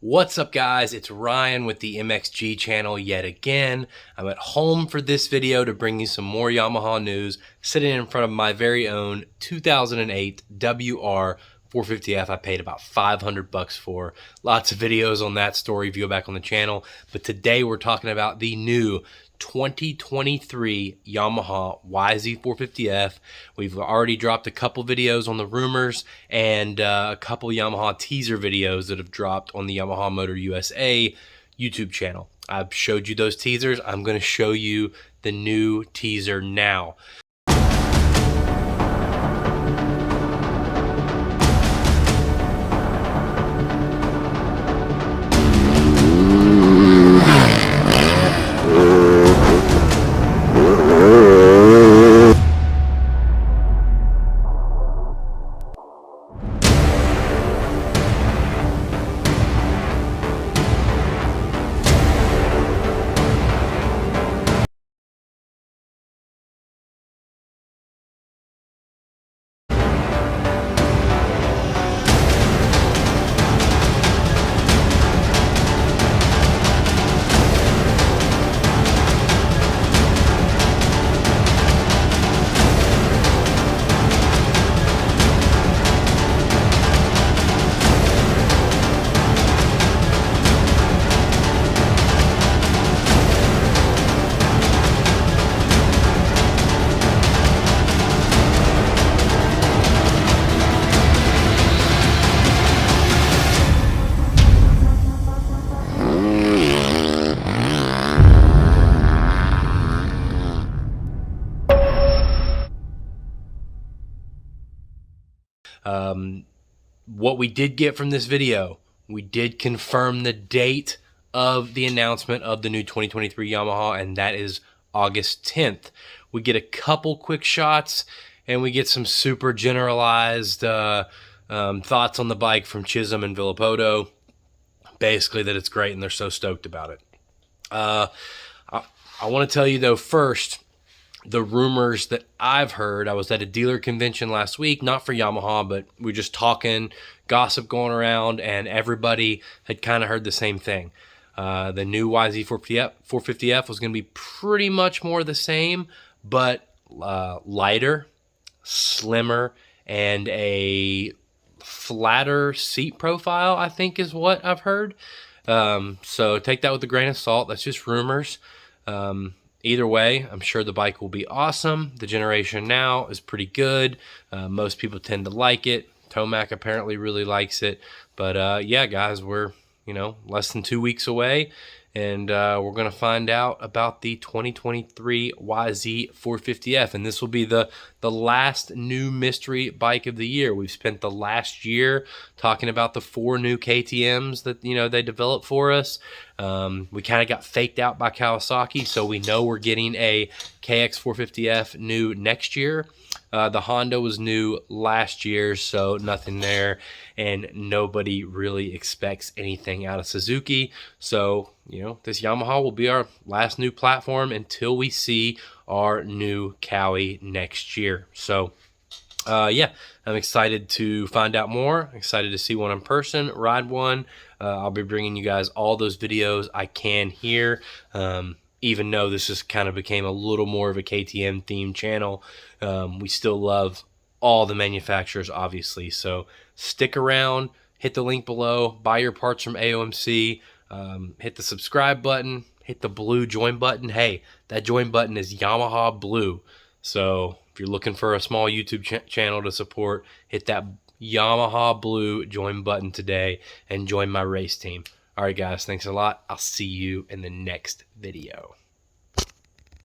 What's up, guys? It's Ryan with the MXG channel yet again. I'm at home for this video to bring you some more Yamaha news, sitting in front of my very own 2008 WR450F. I paid about 500 bucks for. Lots of videos on that story if you go back on the channel. But today we're talking about the new 2023 Yamaha YZ450F. We've already dropped a couple videos on the rumors and a couple Yamaha teaser videos that have dropped on the Yamaha Motor USA YouTube channel. I've showed you those teasers. I'm going to show you the new teaser now. What we did get from this video, we did confirm the date of the announcement of the new 2023 Yamaha, and that is August 10th. We get a couple quick shots, and we get some super generalized thoughts on the bike from Chisholm and Villapoto. Basically that it's great, and they're so stoked about it. I want to tell you, though, first, the rumors that I've heard. I was at a dealer convention last week, not for Yamaha, but we were just talking, gossip going around, and everybody had kind of heard the same thing. The new YZ450F was going to be pretty much more the same, but lighter, slimmer, and a flatter seat profile, I think is what I've heard. So take that with a grain of salt. That's just rumors. Either way, I'm sure the bike will be awesome. The generation now is pretty good. Most people tend to like it. Tomac apparently really likes it. But yeah, guys, we're less than 2 weeks away, and we're going to find out about the 2023 YZ450F. And this will be the last new mystery bike of the year. We've spent the last year talking about the 4 new KTMs that they developed for us. We kind of got faked out by Kawasaki, so we know we're getting a KX450F new next year. The Honda was new last year, so nothing there, and nobody really expects anything out of Suzuki. So this Yamaha will be our last new platform until we see our new Kawi next year. So yeah, I'm excited to find out more. Excited to see one in person, ride one. I'll be bringing you guys all those videos I can here. Even though this just kind of became a little more of a KTM themed channel, we still love all the manufacturers, obviously. So stick around, hit the link below, buy your parts from AOMC, hit the subscribe button, hit the blue join button. Hey, that join button is Yamaha blue. So if you're looking for a small YouTube channel to support, hit that Yamaha blue join button today and join my race team. All right, guys, thanks a lot. I'll see you in the next video.